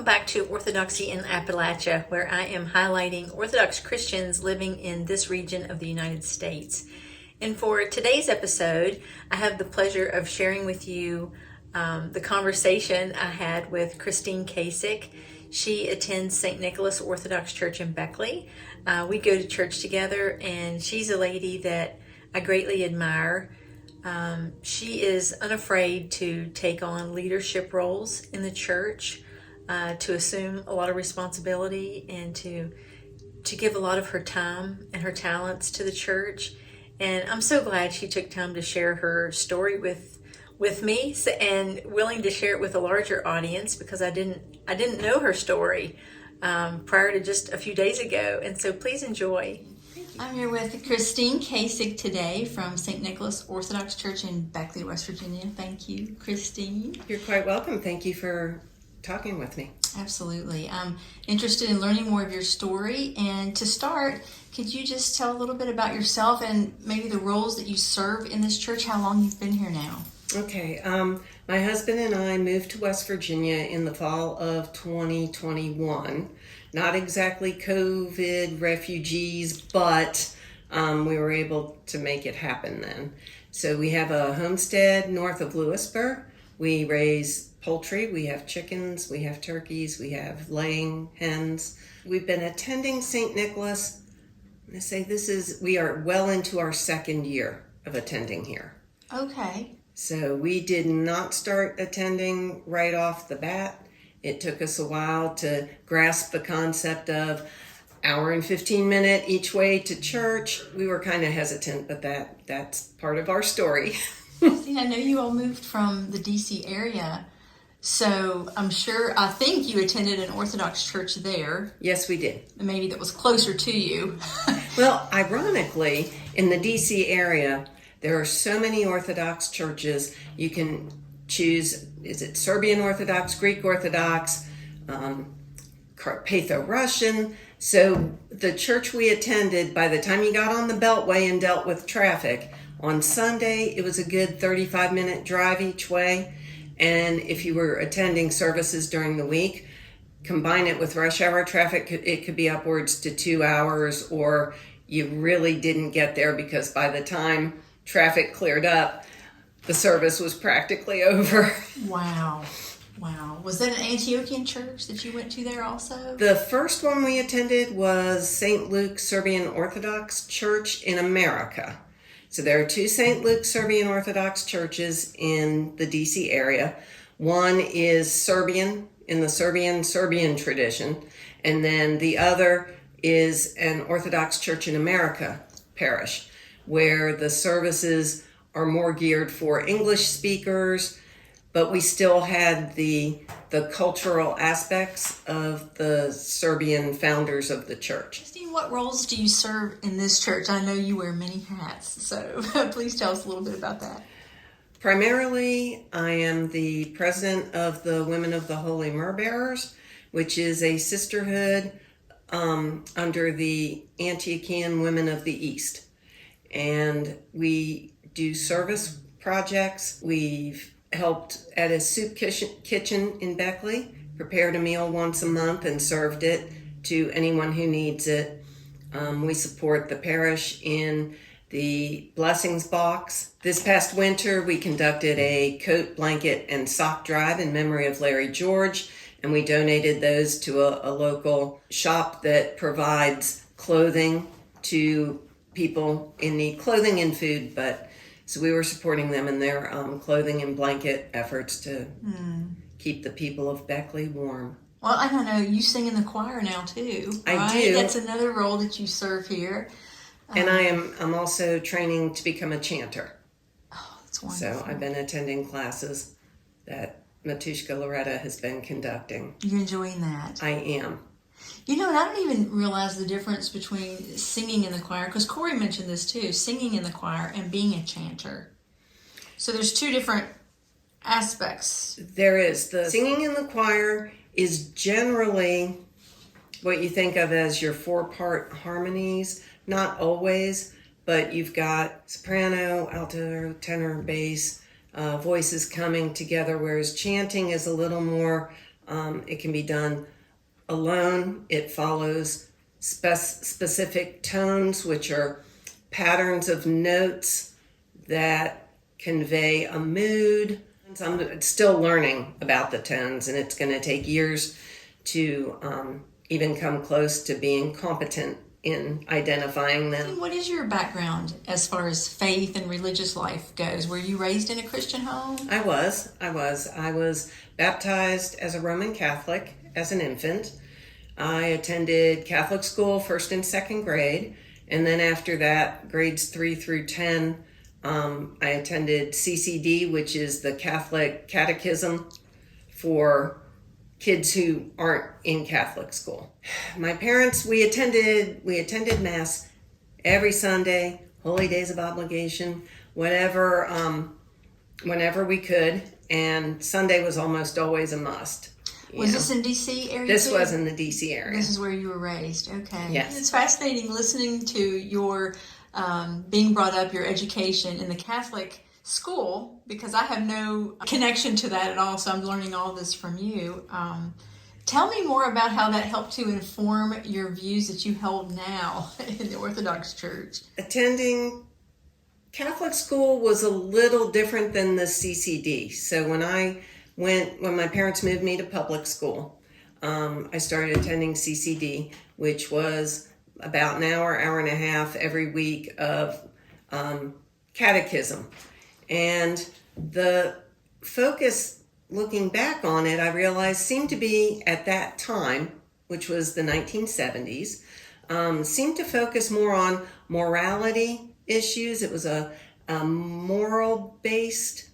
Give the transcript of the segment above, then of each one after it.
Welcome back to Orthodoxy in Appalachia, where I am highlighting Orthodox Christians living in this region of the United States. And for today's episode, I have the pleasure of sharing with you the conversation I had with Christine Cacic. She attends St. Nicholas Orthodox Church in Beckley. We go to church together, and she's a lady that I greatly admire. She is unafraid to take on leadership roles in the church, to assume a lot of responsibility, and to give a lot of her time and her talents to the church. And I'm so glad she took time to share her story with me, and willing to share it with a larger audience, because I didn't know her story prior to just a few days ago. And so please enjoy. I'm here with Christine Cacic today from St. Nicholas Orthodox Church in Beckley, West Virginia. Thank you, Christine. You're quite welcome. Thank you for talking with me. Absolutely. I'm interested in learning more of your story. And to start, could you just tell a little bit about yourself and maybe the roles that you serve in this church, how long you've been here now? Okay. My husband and I moved to West Virginia in the fall of 2021. Not exactly COVID refugees, but we were able to make it happen then. So we have a homestead north of Lewisburg. We raise poultry, we have chickens, we have turkeys, we have laying hens. We've been attending St. Nicholas. I say we are well into our second year of attending here. Okay. So we did not start attending right off the bat. It took us a while to grasp the concept of hour and 15 minute each way to church. We were kind of hesitant, but that's part of our story. Christine, I know you all moved from the DC area, so I think you attended an Orthodox church there. Yes, we did. Maybe that was closer to you. Well, ironically, in the DC area, there are so many Orthodox churches. You can choose, is it Serbian Orthodox, Greek Orthodox, Carpatho-Russian. So the church we attended, by the time you got on the Beltway and dealt with traffic, on Sunday, it was a good 35-minute drive each way. And if you were attending services during the week, combine it with rush hour traffic, it could be upwards to 2 hours, or you really didn't get there because by the time traffic cleared up, the service was practically over. Wow. Was that an Antiochian church that you went to there also? The first one we attended was St. Luke Serbian Orthodox Church in America. So there are two St. Luke Serbian Orthodox churches in the DC area. One is Serbian, in the Serbian tradition, and then the other is an Orthodox Church in America parish, where the services are more geared for English speakers, but we still had the cultural aspects of the Serbian founders of the church. Christine, what roles do you serve in this church? I know you wear many hats, so please tell us a little bit about that. Primarily, I am the president of the Women of the Holy Myrrhbearers, which is a sisterhood under the Antiochian Women of the East. And we do service projects. We've helped at a soup kitchen in Beckley, prepared a meal once a month and served it to anyone who needs it. We support the parish in the blessings box. This past winter, we conducted a coat, blanket, and sock drive in memory of Larry George, and we donated those to a local shop that provides clothing to people in need, clothing and food, so we were supporting them in their clothing and blanket efforts to keep the people of Beckley warm. Well, I know you sing in the choir now too. I right? do. That's another role that you serve here. And I'm also training to become a chanter. Oh, that's wonderful. So I've been attending classes that Matushka Loretta has been conducting. You're enjoying that? I am. You know, and I don't even realize the difference between singing in the choir, because Corey mentioned this too, singing in the choir and being a chanter. So there's two different aspects. There is. The singing in the choir is generally what you think of as your 4-part harmonies. Not always, but you've got soprano, alto, tenor, bass, voices coming together, whereas chanting is a little more It can be done alone. It follows specific tones, which are patterns of notes that convey a mood. I'm still learning about the tones, and it's going to take years to even come close to being competent in identifying them. What is your background as far as faith and religious life goes? Were you raised in a Christian home? I was baptized as a Roman Catholic as an infant. I attended Catholic school first and second grade, and then after that, grades 3 through 10, I attended CCD, which is the Catholic Catechism for kids who aren't in Catholic school. My parents, we attended Mass every Sunday, holy days of obligation, whenever we could, and Sunday was almost always a must. Was this in D.C. area? This too? was in the D.C. area. This is where you were raised. Okay. Yes. It's fascinating listening to your being brought up, your education in the Catholic school, because I have no connection to that at all, so I'm learning all this from you. Tell me more about how that helped to inform your views that you hold now in the Orthodox Church. Attending Catholic school was a little different than the CCD. So when my parents moved me to public school, I started attending CCD, which was about an hour and a half every week of catechism. And the focus, looking back on it, I realized seemed to be at that time, which was the 1970s, seemed to focus more on morality issues. It was a moral-based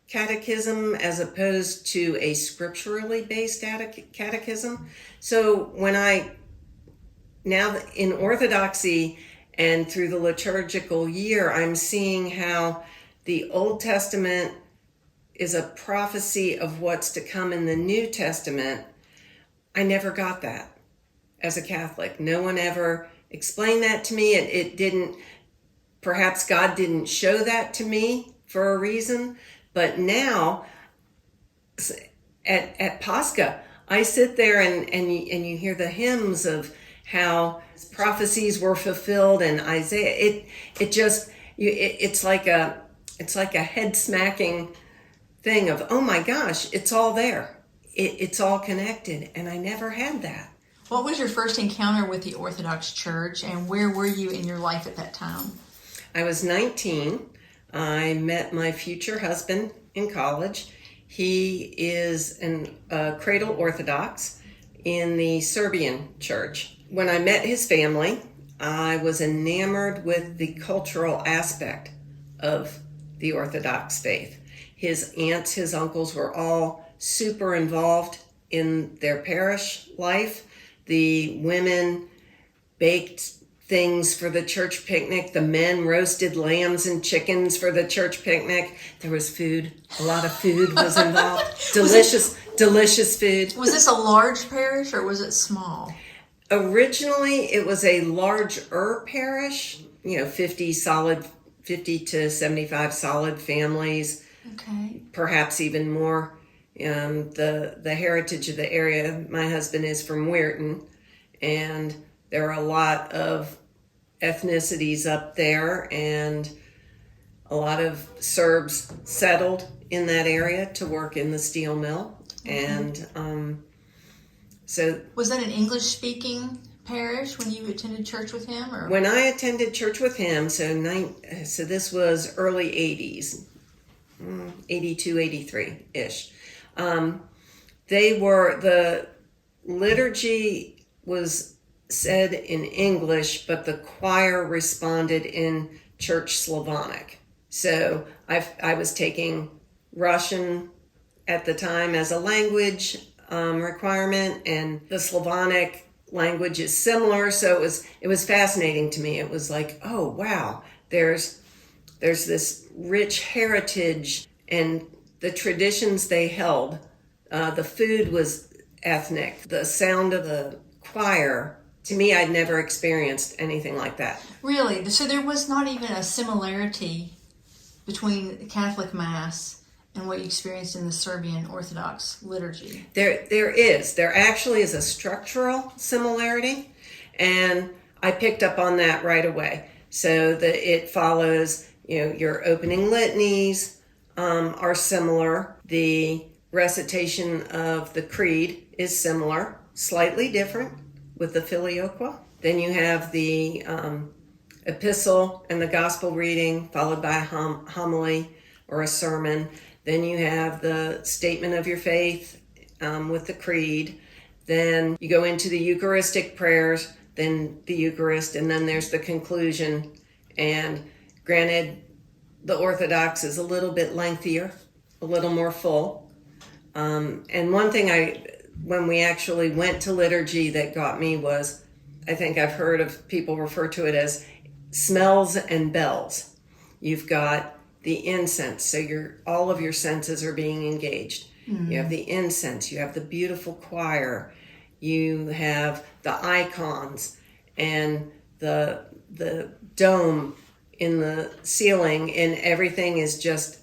catechism as opposed to a scripturally based catechism. So now in Orthodoxy and through the liturgical year, I'm seeing how the Old Testament is a prophecy of what's to come in the New Testament. I never got that as a Catholic. No one ever explained that to me. It didn't, perhaps God didn't show that to me for a reason. But now, at Pascha, I sit there and you hear the hymns of how prophecies were fulfilled, and Isaiah. It's like a head smacking thing of, oh my gosh, it's all there. It's all connected, and I never had that. What was your first encounter with the Orthodox Church, and where were you in your life at that time? I was 19. I met my future husband in college. He is a cradle Orthodox in the Serbian Church. When I met his family, I was enamored with the cultural aspect of the Orthodox faith. His aunts, his uncles were all super involved in their parish life. The women baked things for the church picnic. The men roasted lambs and chickens for the church picnic. There was food. A lot of food was involved. Delicious food. Was this a large parish or was it small? Originally, it was a larger parish, 50 to 75 solid families. Okay. Perhaps even more. The heritage of the area, my husband is from Weirton, and there are a lot of ethnicities up there, and a lot of Serbs settled in that area to work in the steel mill. Mm-hmm. And so... Was that an English-speaking parish when you attended church with him? Or? When I attended church with him, so this was early 80s, 82, 83-ish. The liturgy was said in English, but the choir responded in Church Slavonic. So I was taking Russian at the time as a language requirement, and the Slavonic language is similar. So it was fascinating to me. It was like, oh wow, there's this rich heritage and the traditions they held. The food was ethnic. The sound of the choir, to me, I'd never experienced anything like that. Really? So there was not even a similarity between the Catholic Mass and what you experienced in the Serbian Orthodox liturgy? There actually is a structural similarity, and I picked up on that right away. So that it follows, your opening litanies are similar. The recitation of the creed is similar, slightly different with the filioque. Then you have the epistle and the gospel reading, followed by a homily or a sermon. Then you have the statement of your faith with the creed. Then you go into the Eucharistic prayers, then the Eucharist, and then there's the conclusion. And granted, the Orthodox is a little bit lengthier, a little more full. And one thing when we actually went to liturgy that got me was, I think I've heard of people refer to it as smells and bells. You've got the incense, so all of your senses are being engaged. Mm-hmm. You have the incense, you have the beautiful choir, you have the icons and the dome in the ceiling, and everything is just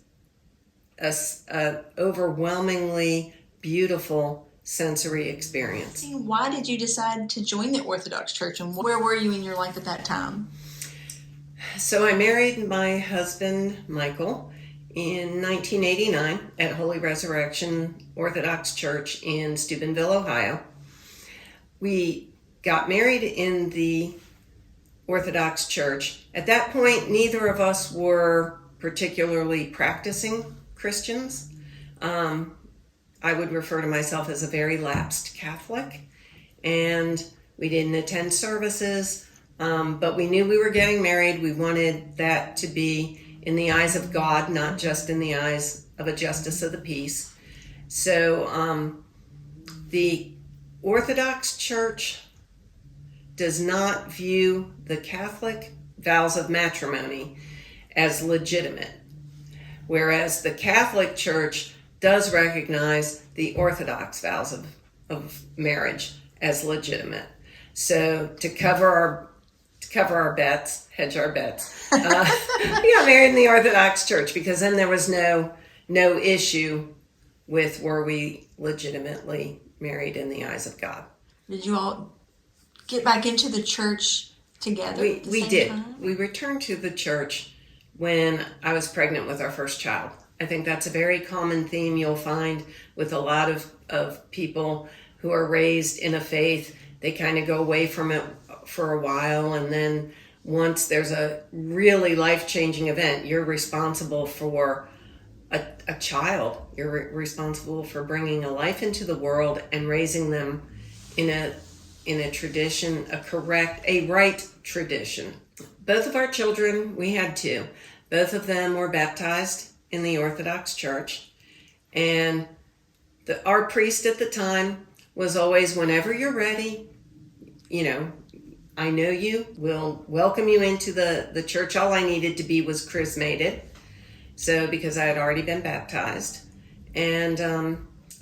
a overwhelmingly beautiful sensory experience. Why did you decide to join the Orthodox Church, and where were you in your life at that time? So I married my husband, Michael, in 1989 at Holy Resurrection Orthodox Church in Steubenville, Ohio. We got married in the Orthodox Church. At that point, neither of us were particularly practicing Christians. I would refer to myself as a very lapsed Catholic, and we didn't attend services, but we knew we were getting married. We wanted that to be in the eyes of God, not just in the eyes of a justice of the peace. So the Orthodox Church does not view the Catholic vows of matrimony as legitimate, whereas the Catholic Church does recognize the Orthodox vows of marriage as legitimate. So to cover our bets, hedge our bets, we got married in the Orthodox Church, because then there was no issue with, were we legitimately married in the eyes of God. Did you all get back into the church together? We did. We returned to the church when I was pregnant with our first child. I think that's a very common theme you'll find with a lot of people who are raised in a faith. They kind of go away from it for a while, and then once there's a really life-changing event, you're responsible for a child. You're responsible for bringing a life into the world and raising them in a tradition, a right tradition. Both of our children, we had two. Both of them were baptized in the Orthodox Church, and our priest at the time was always, whenever you're ready, I know you, we'll welcome you into the church. All I needed to be was chrismated, so because I had already been baptized, and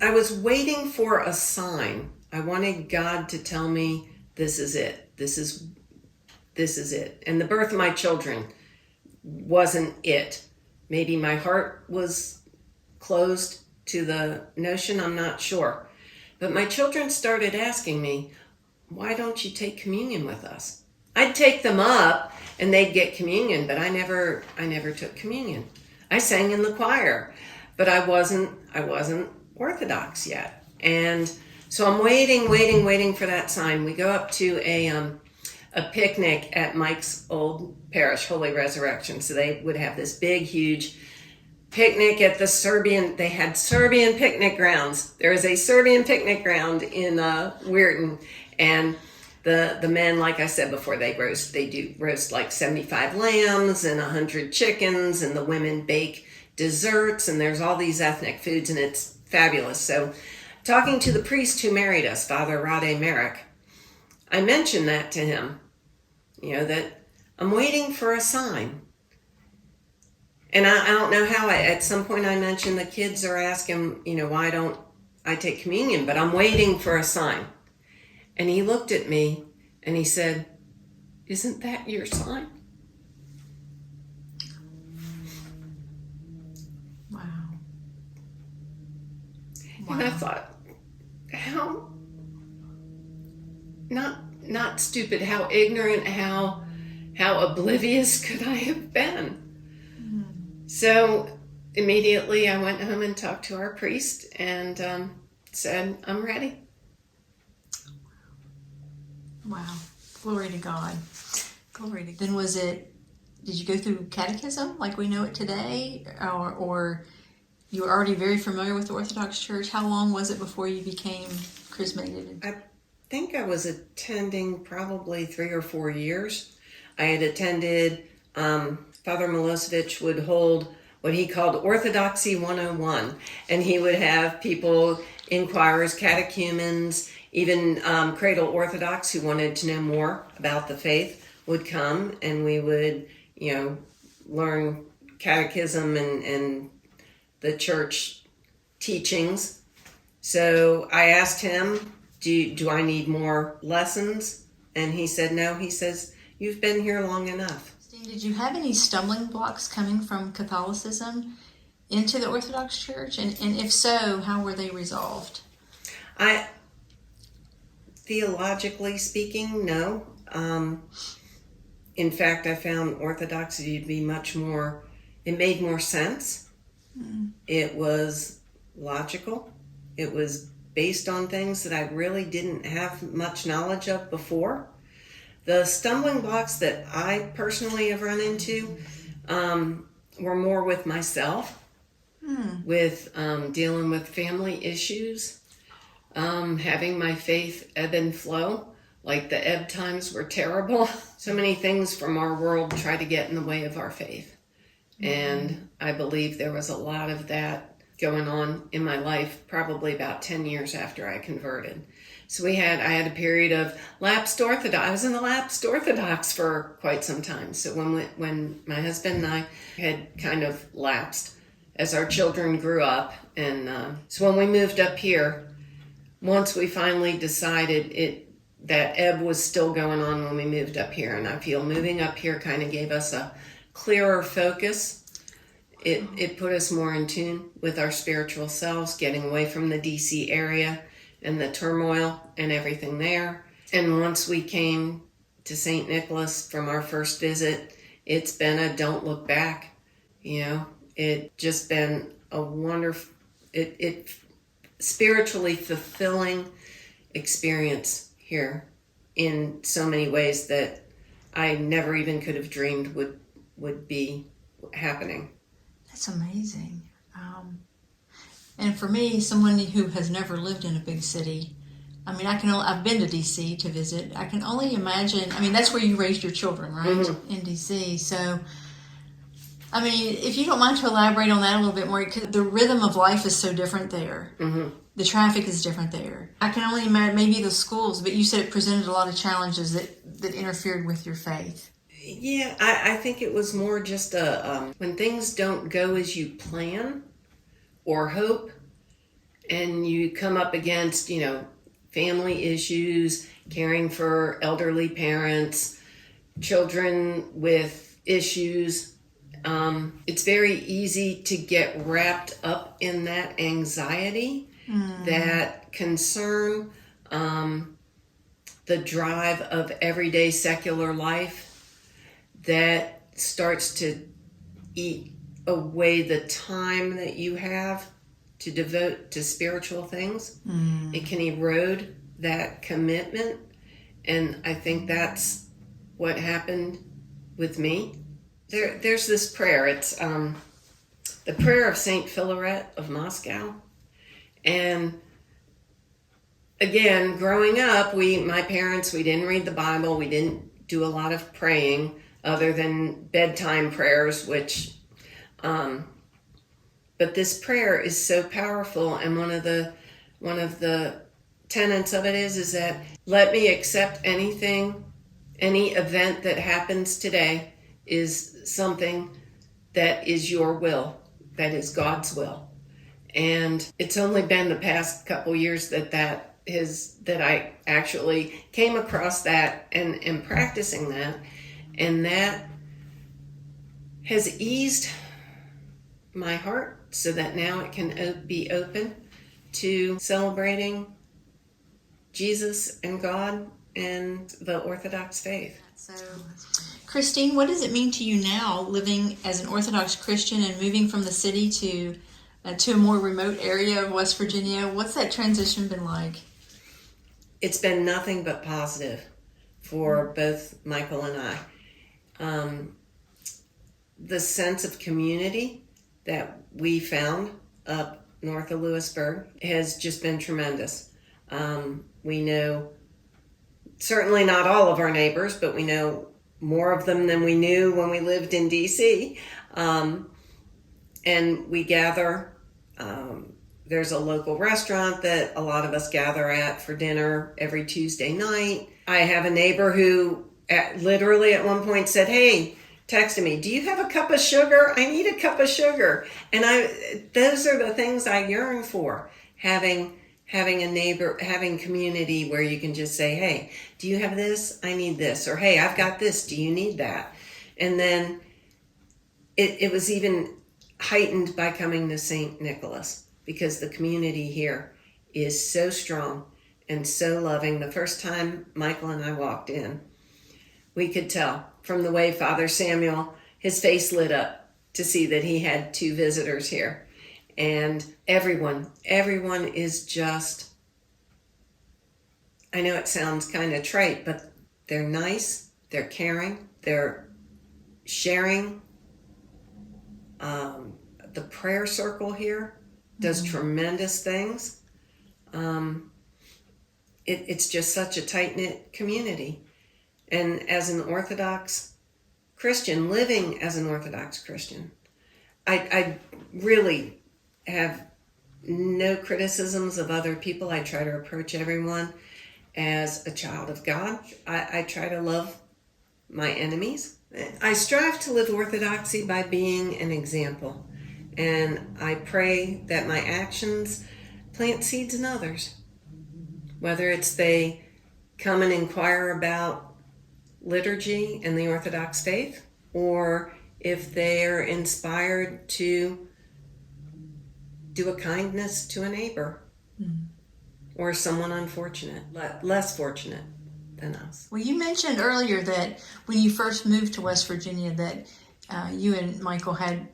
I was waiting for a sign. I wanted God to tell me, this is it. This is it. And the birth of my children wasn't it. Maybe my heart was closed to the notion, I'm not sure. But my children started asking me, why don't you take communion with us? I'd take them up and they'd get communion, but I never took communion. I sang in the choir, but I wasn't Orthodox yet. And so I'm waiting for that sign. We go up to a picnic at Mike's old parish, Holy Resurrection. So they would have this big, huge picnic at they had Serbian picnic grounds. There is a Serbian picnic ground in Weirton, and the men, like I said before, they do roast like 75 lambs and 100 chickens, and the women bake desserts, and there's all these ethnic foods, and it's fabulous. So talking to the priest who married us, Father Rade Merrick, I mentioned that to him, that I'm waiting for a sign. And I don't know how, at some point I mentioned the kids are asking, why don't I take communion? But I'm waiting for a sign. And he looked at me and he said, isn't that your sign? Wow. And I thought, how not stupid, how ignorant, how oblivious could I have been? So immediately I went home and talked to our priest and said, I'm ready. Wow. Glory to God. Glory to God. Then did you go through catechism like we know it today? Or you were already very familiar with the Orthodox Church? How long was it before you became chrismated? I think I was attending probably 3 or 4 years. I had attended, Father Milosevic would hold what he called Orthodoxy 101, and he would have people, inquirers, catechumens, even cradle Orthodox who wanted to know more about the faith would come, and we would, learn catechism and the church teachings. So I asked him, do I need more lessons? And he said, no. He says, you've been here long enough. Did you have any stumbling blocks coming from Catholicism into the Orthodox Church? And if so, how were they resolved? Theologically speaking, no. In fact, I found Orthodoxy to be it made more sense. It was logical. It was based on things that I really didn't have much knowledge of before. The stumbling blocks that I personally have run into were more with myself, with dealing with family issues, having my faith ebb and flow. Like the ebb times were terrible. So many things from our world try to get in the way of our faith. And I believe there was a lot of that going on in my life, probably about 10 years after I converted. So I had a period of lapsed Orthodox. I was in the lapsed Orthodox for quite some time. So when my husband and I had kind of lapsed as our children grew up, and so when we moved up here, once we finally decided that ebb was still going on when we moved up here, and I feel moving up here kind of gave us a clearer focus. It put us more in tune with our spiritual selves, getting away from the DC area and the turmoil and everything there. And once we came to St. Nicholas from our first visit, it's been a don't look back. It just been a wonderful, it spiritually fulfilling experience here in so many ways that I never even could have dreamed would be happening. That's amazing. And for me, someone who has never lived in a big city, I've been to DC to visit. I can only imagine. That's where you raised your children, right? Mm-hmm. In DC. So, if you don't mind to elaborate on that a little bit more, because the rhythm of life is so different there. Mm-hmm. The traffic is different there. I can only imagine maybe the schools, but you said it presented a lot of challenges that interfered with your faith. Yeah, I think it was more just when things don't go as you plan or hope, and you come up against, family issues, caring for elderly parents, children with issues. It's very easy to get wrapped up in that anxiety, that concern, the drive of everyday secular life that starts to eat away the time that you have to devote to spiritual things. It can erode that commitment, and I think that's what happened with me. There's this prayer. It's the prayer of Saint Philaret of Moscow. And again, growing up, my parents, we didn't read the Bible. We didn't do a lot of praying other than bedtime prayers, which, but this prayer is so powerful. And one of the tenets of it is that let me accept any event that happens today is something that is your will, that is God's will. And it's only been the past couple years that I actually came across that and am practicing that. And that has eased my heart so that now it can be open to celebrating Jesus and God and the Orthodox faith. So, Christine, what does it mean to you now, living as an Orthodox Christian and moving from the city to a more remote area of West Virginia? What's that transition been like? It's been nothing but positive for both Michael and I. The sense of community that we found up north of Lewisburg has just been tremendous. We know certainly not all of our neighbors, but we know more of them than we knew when we lived in D.C. And we gather. There's a local restaurant that a lot of us gather at for dinner every Tuesday night. I have a neighbor who literally at one point said, "Hey," texted me, "Do you have a cup of sugar? I need a cup of sugar." And those are the things I yearn for. Having a neighbor, having community where you can just say, "Hey, do you have this? I need this." Or, "Hey, I've got this. Do you need that?" And then it was even heightened by coming to St. Nicholas, because the community here is so strong and so loving. The first time Michael and I walked in, we could tell from the way Father Samuel, his face lit up to see that he had 2 visitors here. And everyone is just, I know it sounds kind of trite, but they're nice, they're caring, they're sharing. The prayer circle here does tremendous things. It's just such a tight-knit community. And as an Orthodox Christian, living as an Orthodox Christian, I really have no criticisms of other people. I try to approach everyone as a child of God. I try to love my enemies. I strive to live Orthodoxy by being an example. And I pray that my actions plant seeds in others. Whether it's they come and inquire about liturgy and the Orthodox faith, or if they're inspired to do a kindness to a neighbor or someone unfortunate, less fortunate than us. Well, you mentioned earlier that when you first moved to West Virginia that you and Michael had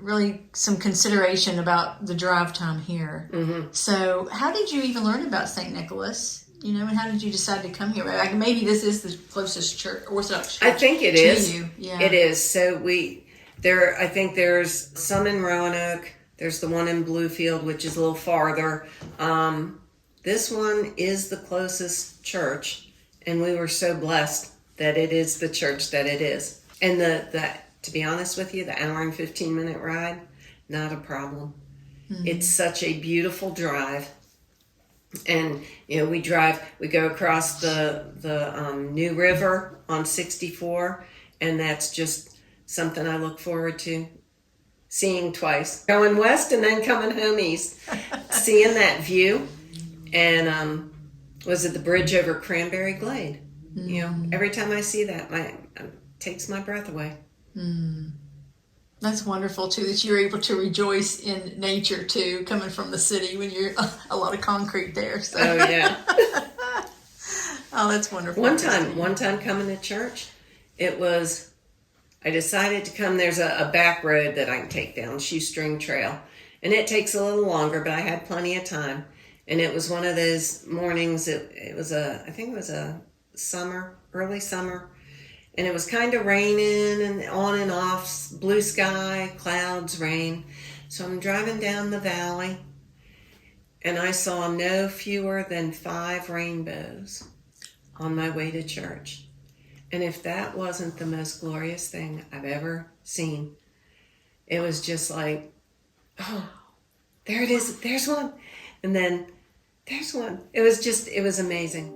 really some consideration about the drive time here. Mm-hmm. So how did you even learn about St. Nicholas? And how did you decide to come here? Like, maybe this is the closest church, Orthodox church. I think it is. You. Yeah. It is. So I think there's some in Roanoke. There's the one in Bluefield, which is a little farther. This one is the closest church, and we were so blessed that it is the church that it is. And to be honest with you, the hour and 15-minute ride, not a problem. Mm-hmm. It's such a beautiful drive. And, we go across the New River on 64, and that's just something I look forward to seeing twice. Going west and then coming home east, seeing that view. And was it the bridge over Cranberry Glade? Mm-hmm. Every time I see that, it takes my breath away. Mm. That's wonderful too, that you're able to rejoice in nature too, coming from the city when you're a lot of concrete there. So. Oh yeah. Oh, that's wonderful. One time coming to church, I decided to come. There's a back road that I can take down, Shoestring Trail, and it takes a little longer, but I had plenty of time. And it was one of those mornings. I think it was a early summer. And it was kind of raining and on and off, blue sky, clouds, rain. So I'm driving down the valley, and I saw no fewer than 5 rainbows on my way to church. And if that wasn't the most glorious thing I've ever seen, it was just like, oh, there it is, there's one. And then there's one. It was amazing.